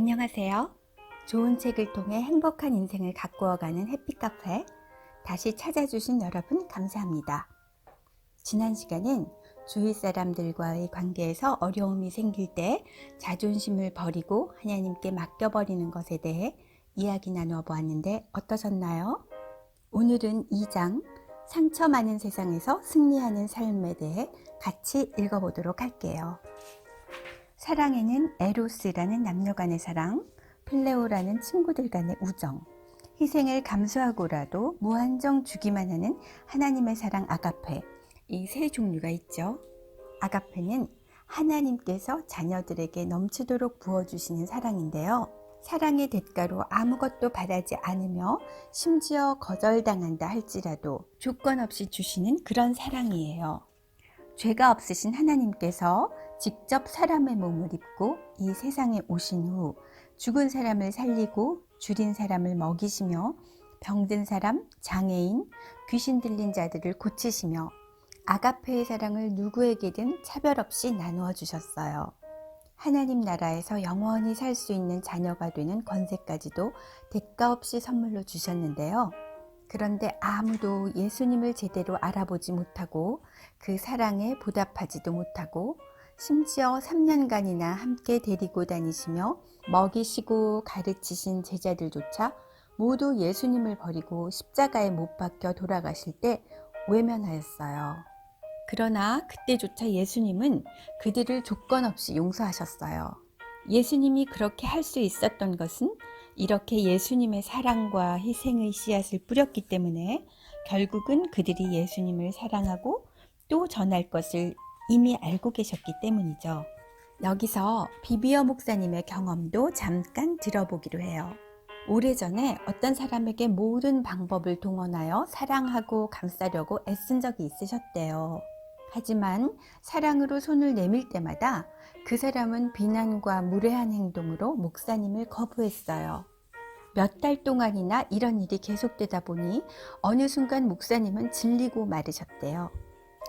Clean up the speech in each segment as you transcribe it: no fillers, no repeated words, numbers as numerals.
안녕하세요. 좋은 책을 통해 행복한 인생을 가꾸어가는 해피카페 다시 찾아주신 여러분 감사합니다. 지난 시간엔 주위 사람들과의 관계에서 어려움이 생길 때 자존심을 버리고 하나님께 맡겨버리는 것에 대해 이야기 나누어 보았는데 어떠셨나요? 오늘은 2장 상처 많은 세상에서 승리하는 삶에 대해 같이 읽어보도록 할게요. 사랑에는 에로스라는 남녀 간의 사랑, 필레오라는 친구들 간의 우정, 희생을 감수하고라도 무한정 주기만 하는 하나님의 사랑 아가페, 이 세 종류가 있죠. 아가페는 하나님께서 자녀들에게 넘치도록 부어주시는 사랑인데요. 사랑의 대가로 아무것도 바라지 않으며 심지어 거절당한다 할지라도 조건 없이 주시는 그런 사랑이에요. 죄가 없으신 하나님께서 직접 사람의 몸을 입고 이 세상에 오신 후 죽은 사람을 살리고 줄인 사람을 먹이시며 병든 사람, 장애인, 귀신 들린 자들을 고치시며 아가페의 사랑을 누구에게든 차별 없이 나누어 주셨어요. 하나님 나라에서 영원히 살 수 있는 자녀가 되는 권세까지도 대가 없이 선물로 주셨는데요. 그런데 아무도 예수님을 제대로 알아보지 못하고 그 사랑에 보답하지도 못하고 심지어 3년간이나 함께 데리고 다니시며 먹이시고 가르치신 제자들조차 모두 예수님을 버리고 십자가에 못 박혀 돌아가실 때 외면하였어요. 그러나 그때조차 예수님은 그들을 조건 없이 용서하셨어요. 예수님이 그렇게 할 수 있었던 것은 이렇게 예수님의 사랑과 희생의 씨앗을 뿌렸기 때문에 결국은 그들이 예수님을 사랑하고 또 전할 것을 이미 알고 계셨기 때문이죠. 여기서 비비어 목사님의 경험도 잠깐 들어보기로 해요. 오래전에 어떤 사람에게 모든 방법을 동원하여 사랑하고 감싸려고 애쓴 적이 있으셨대요. 하지만 사랑으로 손을 내밀 때마다 그 사람은 비난과 무례한 행동으로 목사님을 거부했어요. 몇 달 동안이나 이런 일이 계속되다 보니 어느 순간 목사님은 질리고 마르셨대요.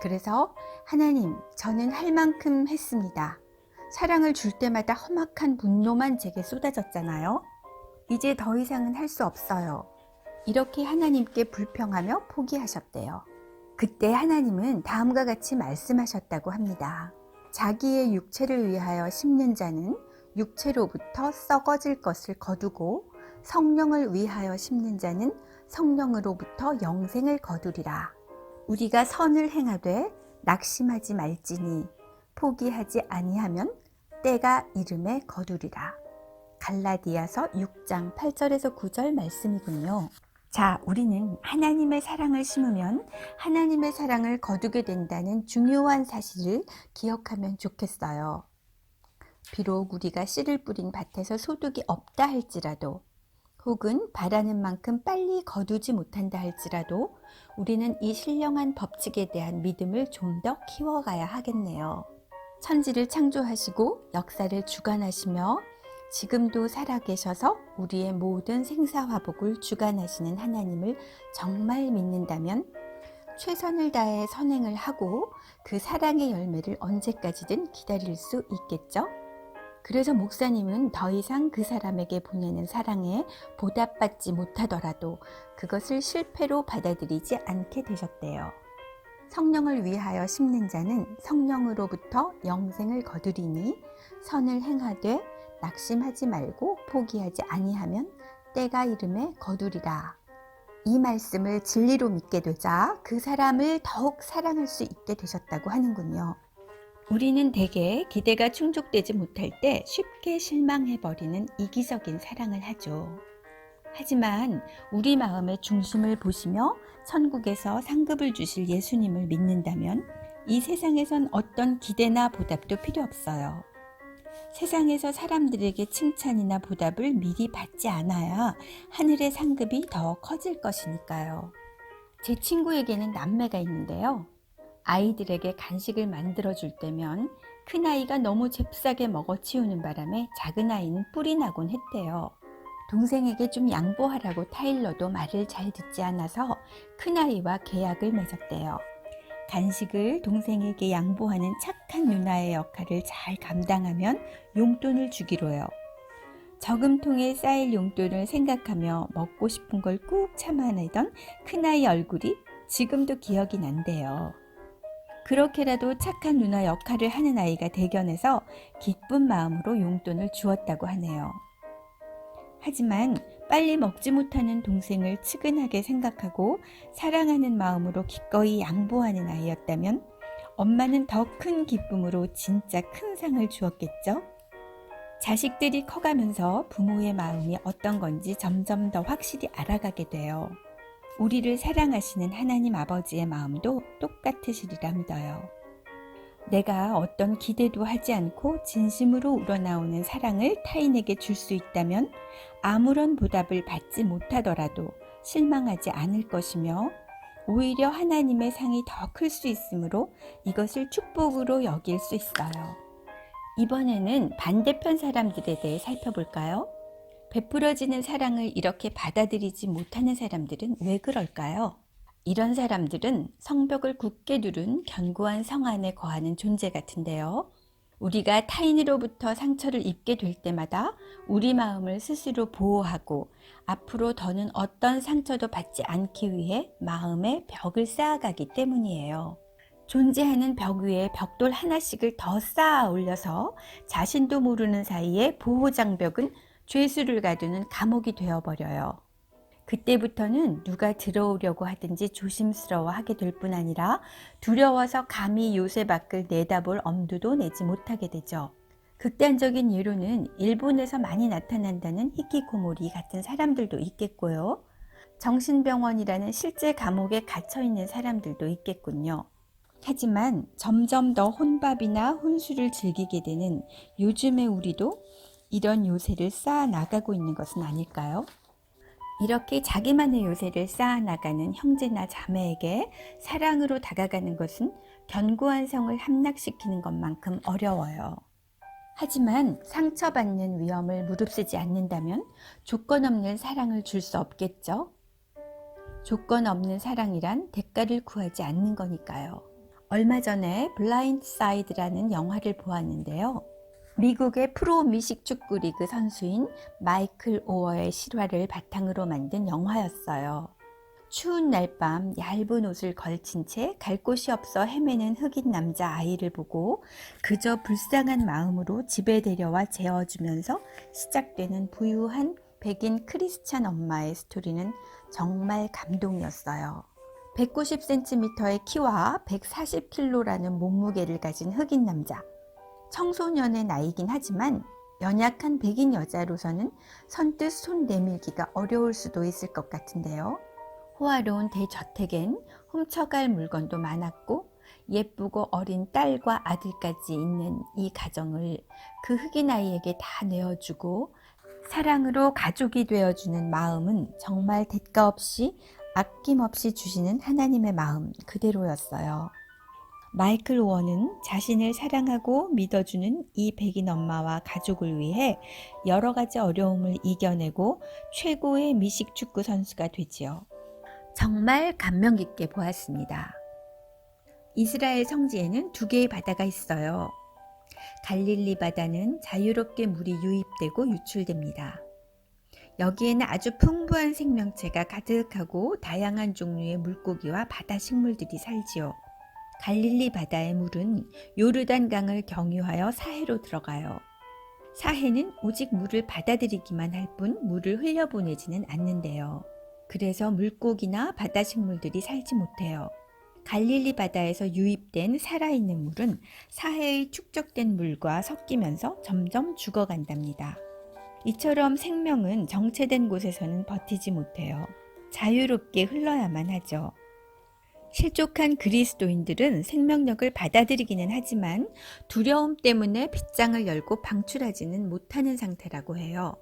그래서 하나님, 저는 할 만큼 했습니다. 사랑을 줄 때마다 험악한 분노만 제게 쏟아졌잖아요. 이제 더 이상은 할 수 없어요. 이렇게 하나님께 불평하며 포기하셨대요. 그때 하나님은 다음과 같이 말씀하셨다고 합니다. 자기의 육체를 위하여 심는 자는 육체로부터 썩어질 것을 거두고 성령을 위하여 심는 자는 성령으로부터 영생을 거두리라. 우리가 선을 행하되 낙심하지 말지니 포기하지 아니하면 때가 이름에 거두리라. 갈라디아서 6장 8절에서 9절 말씀이군요. 자, 우리는 하나님의 사랑을 심으면 하나님의 사랑을 거두게 된다는 중요한 사실을 기억하면 좋겠어요. 비록 우리가 씨를 뿌린 밭에서 소득이 없다 할지라도 혹은 바라는 만큼 빨리 거두지 못한다 할지라도 우리는 이 신령한 법칙에 대한 믿음을 좀 더 키워가야 하겠네요. 천지를 창조하시고 역사를 주관하시며 지금도 살아계셔서 우리의 모든 생사화복을 주관하시는 하나님을 정말 믿는다면 최선을 다해 선행을 하고 그 사랑의 열매를 언제까지든 기다릴 수 있겠죠? 그래서 목사님은 더 이상 그 사람에게 보내는 사랑에 보답받지 못하더라도 그것을 실패로 받아들이지 않게 되셨대요. 성령을 위하여 심는 자는 성령으로부터 영생을 거두리니 선을 행하되 낙심하지 말고 포기하지 아니하면 때가 이름에 거두리라. 이 말씀을 진리로 믿게 되자 그 사람을 더욱 사랑할 수 있게 되셨다고 하는군요. 우리는 대개 기대가 충족되지 못할 때 쉽게 실망해버리는 이기적인 사랑을 하죠. 하지만 우리 마음의 중심을 보시며 천국에서 상급을 주실 예수님을 믿는다면 이 세상에선 어떤 기대나 보답도 필요 없어요. 세상에서 사람들에게 칭찬이나 보답을 미리 받지 않아야 하늘의 상급이 더 커질 것이니까요. 제 친구에게는 남매가 있는데요. 아이들에게 간식을 만들어줄 때면 큰아이가 너무 잽싸게 먹어치우는 바람에 작은아이는 뿔이 나곤 했대요. 동생에게 좀 양보하라고 타일러도 말을 잘 듣지 않아서 큰아이와 계약을 맺었대요. 간식을 동생에게 양보하는 착한 누나의 역할을 잘 감당하면 용돈을 주기로요. 저금통에 쌓일 용돈을 생각하며 먹고 싶은 걸 꾹 참아내던 큰아이 얼굴이 지금도 기억이 난대요. 그렇게라도 착한 누나 역할을 하는 아이가 대견해서 기쁜 마음으로 용돈을 주었다고 하네요. 하지만 빨리 먹지 못하는 동생을 측은하게 생각하고 사랑하는 마음으로 기꺼이 양보하는 아이였다면 엄마는 더 큰 기쁨으로 진짜 큰 상을 주었겠죠? 자식들이 커가면서 부모의 마음이 어떤 건지 점점 더 확실히 알아가게 돼요. 우리를 사랑하시는 하나님 아버지의 마음도 똑같으시리라 믿어요. 내가 어떤 기대도 하지 않고 진심으로 우러나오는 사랑을 타인에게 줄 수 있다면 아무런 보답을 받지 못하더라도 실망하지 않을 것이며 오히려 하나님의 상이 더 클 수 있으므로 이것을 축복으로 여길 수 있어요. 이번에는 반대편 사람들에 대해 살펴볼까요? 베풀어지는 사랑을 이렇게 받아들이지 못하는 사람들은 왜 그럴까요? 이런 사람들은 성벽을 굳게 두른 견고한 성 안에 거하는 존재 같은데요. 우리가 타인으로부터 상처를 입게 될 때마다 우리 마음을 스스로 보호하고 앞으로 더는 어떤 상처도 받지 않기 위해 마음에 벽을 쌓아가기 때문이에요. 존재하는 벽 위에 벽돌 하나씩을 더 쌓아 올려서 자신도 모르는 사이에 보호장벽은 죄수를 가두는 감옥이 되어버려요. 그때부터는 누가 들어오려고 하든지 조심스러워하게 될 뿐 아니라 두려워서 감히 요새 밖을 내다볼 엄두도 내지 못하게 되죠. 극단적인 예로는 일본에서 많이 나타난다는 히키코모리 같은 사람들도 있겠고요. 정신병원이라는 실제 감옥에 갇혀있는 사람들도 있겠군요. 하지만 점점 더 혼밥이나 혼술을 즐기게 되는 요즘의 우리도 이런 요새를 쌓아 나가고 있는 것은 아닐까요? 이렇게 자기만의 요새를 쌓아나가는 형제나 자매에게 사랑으로 다가가는 것은 견고한 성을 함락시키는 것만큼 어려워요. 하지만 상처받는 위험을 무릅쓰지 않는다면 조건 없는 사랑을 줄 수 없겠죠? 조건 없는 사랑이란 대가를 구하지 않는 거니까요. 얼마 전에 블라인드 사이드라는 영화를 보았는데요. 미국의 프로 미식축구 리그 선수인 마이클 오어의 실화를 바탕으로 만든 영화였어요. 추운 날밤 얇은 옷을 걸친 채 갈 곳이 없어 헤매는 흑인 남자 아이를 보고 그저 불쌍한 마음으로 집에 데려와 재워주면서 시작되는 부유한 백인 크리스찬 엄마의 스토리는 정말 감동이었어요. 190cm의 키와 140kg라는 몸무게를 가진 흑인 남자. 청소년의 나이긴 하지만 연약한 백인 여자로서는 선뜻 손 내밀기가 어려울 수도 있을 것 같은데요. 호화로운 대저택엔 훔쳐갈 물건도 많았고 예쁘고 어린 딸과 아들까지 있는 이 가정을 그 흑인 아이에게 다 내어주고 사랑으로 가족이 되어주는 마음은 정말 대가 없이 아낌없이 주시는 하나님의 마음 그대로였어요. 마이클 오어는 자신을 사랑하고 믿어주는 이 백인 엄마와 가족을 위해 여러 가지 어려움을 이겨내고 최고의 미식축구 선수가 되지요. 정말 감명 깊게 보았습니다. 이스라엘 성지에는 두 개의 바다가 있어요. 갈릴리 바다는 자유롭게 물이 유입되고 유출됩니다. 여기에는 아주 풍부한 생명체가 가득하고 다양한 종류의 물고기와 바다 식물들이 살지요. 갈릴리 바다의 물은 요르단 강을 경유하여 사해로 들어가요. 사해는 오직 물을 받아들이기만 할 뿐 물을 흘려보내지는 않는데요. 그래서 물고기나 바다 식물들이 살지 못해요. 갈릴리 바다에서 유입된 살아있는 물은 사해의 축적된 물과 섞이면서 점점 죽어간답니다. 이처럼 생명은 정체된 곳에서는 버티지 못해요. 자유롭게 흘러야만 하죠. 실족한 그리스도인들은 생명력을 받아들이기는 하지만 두려움 때문에 빗장을 열고 방출하지는 못하는 상태라고 해요.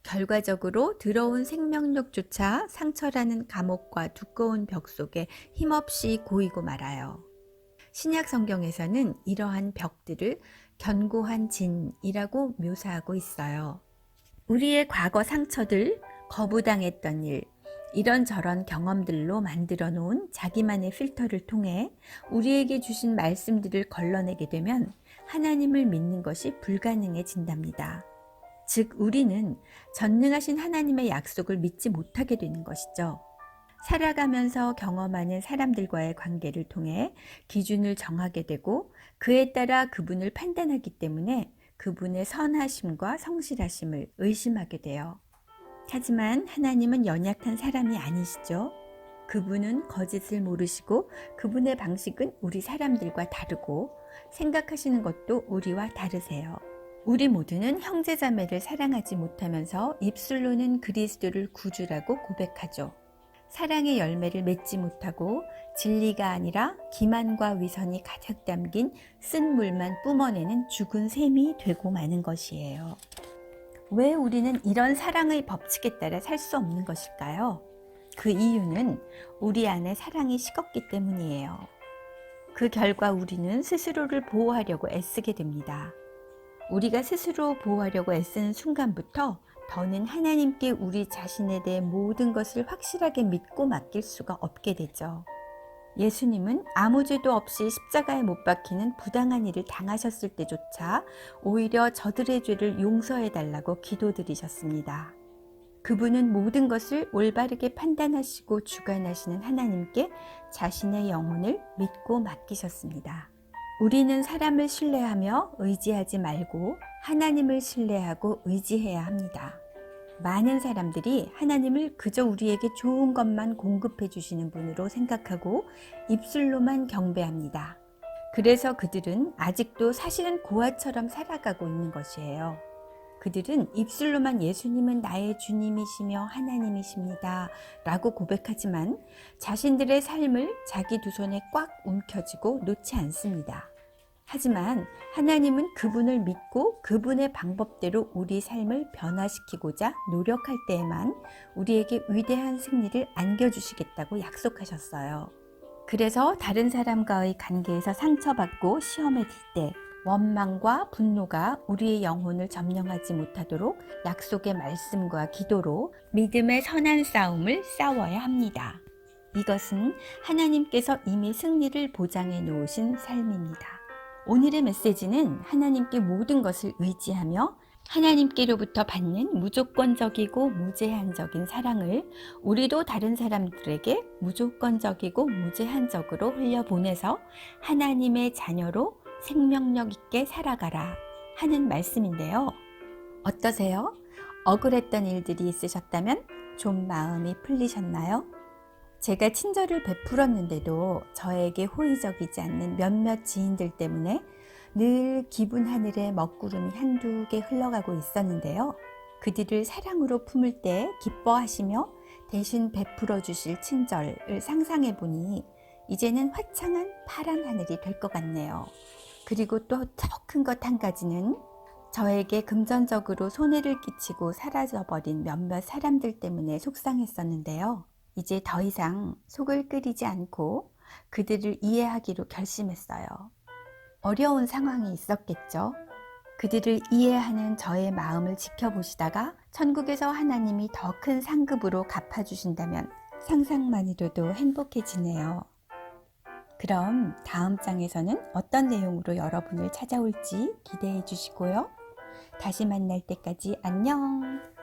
결과적으로 들어온 생명력조차 상처라는 감옥과 두꺼운 벽 속에 힘없이 고이고 말아요. 신약 성경에서는 이러한 벽들을 견고한 진이라고 묘사하고 있어요. 우리의 과거 상처들, 거부당했던 일, 이런저런 경험들로 만들어 놓은 자기만의 필터를 통해 우리에게 주신 말씀들을 걸러내게 되면 하나님을 믿는 것이 불가능해진답니다. 즉 우리는 전능하신 하나님의 약속을 믿지 못하게 되는 것이죠. 살아가면서 경험하는 사람들과의 관계를 통해 기준을 정하게 되고 그에 따라 그분을 판단하기 때문에 그분의 선하심과 성실하심을 의심하게 돼요. 하지만 하나님은 연약한 사람이 아니시죠. 그분은 거짓을 모르시고 그분의 방식은 우리 사람들과 다르고 생각하시는 것도 우리와 다르세요. 우리 모두는 형제자매를 사랑하지 못하면서 입술로는 그리스도를 구주라고 고백하죠. 사랑의 열매를 맺지 못하고 진리가 아니라 기만과 위선이 가득 담긴 쓴 물만 뿜어내는 죽은 셈이 되고 마는 것이에요. 왜 우리는 이런 사랑의 법칙에 따라 살 수 없는 것일까요? 그 이유는 우리 안에 사랑이 식었기 때문이에요. 그 결과 우리는 스스로를 보호하려고 애쓰게 됩니다. 우리가 스스로 보호하려고 애쓰는 순간부터 더는 하나님께 우리 자신에 대해 모든 것을 확실하게 믿고 맡길 수가 없게 되죠. 예수님은 아무 죄도 없이 십자가에 못 박히는 부당한 일을 당하셨을 때조차 오히려 저들의 죄를 용서해 달라고 기도드리셨습니다. 그분은 모든 것을 올바르게 판단하시고 주관하시는 하나님께 자신의 영혼을 믿고 맡기셨습니다. 우리는 사람을 신뢰하며 의지하지 말고 하나님을 신뢰하고 의지해야 합니다. 많은 사람들이 하나님을 그저 우리에게 좋은 것만 공급해 주시는 분으로 생각하고 입술로만 경배합니다. 그래서 그들은 아직도 사실은 고아처럼 살아가고 있는 것이에요. 그들은 입술로만 예수님은 나의 주님이시며 하나님이십니다 라고 고백하지만 자신들의 삶을 자기 두 손에 꽉 움켜쥐고 놓지 않습니다. 하지만 하나님은 그분을 믿고 그분의 방법대로 우리 삶을 변화시키고자 노력할 때에만 우리에게 위대한 승리를 안겨주시겠다고 약속하셨어요. 그래서 다른 사람과의 관계에서 상처받고 시험에 들 때 원망과 분노가 우리의 영혼을 점령하지 못하도록 약속의 말씀과 기도로 믿음의 선한 싸움을 싸워야 합니다. 이것은 하나님께서 이미 승리를 보장해 놓으신 삶입니다. 오늘의 메시지는 하나님께 모든 것을 의지하며 하나님께로부터 받는 무조건적이고 무제한적인 사랑을 우리도 다른 사람들에게 무조건적이고 무제한적으로 흘려보내서 하나님의 자녀로 생명력 있게 살아가라 하는 말씀인데요. 어떠세요? 억울했던 일들이 있으셨다면 좀 마음이 풀리셨나요? 제가 친절을 베풀었는데도 저에게 호의적이지 않는 몇몇 지인들 때문에 늘 기분 하늘에 먹구름이 한두 개 흘러가고 있었는데요. 그들을 사랑으로 품을 때 기뻐하시며 대신 베풀어 주실 친절을 상상해 보니 이제는 화창한 파란 하늘이 될 것 같네요. 그리고 또 더 큰 것 한 가지는 저에게 금전적으로 손해를 끼치고 사라져버린 몇몇 사람들 때문에 속상했었는데요. 이제 더 이상 속을 끓이지 않고 그들을 이해하기로 결심했어요. 어려운 상황이 있었겠죠. 그들을 이해하는 저의 마음을 지켜보시다가 천국에서 하나님이 더 큰 상급으로 갚아주신다면 상상만으로도 행복해지네요. 그럼 다음 장에서는 어떤 내용으로 여러분을 찾아올지 기대해 주시고요. 다시 만날 때까지 안녕!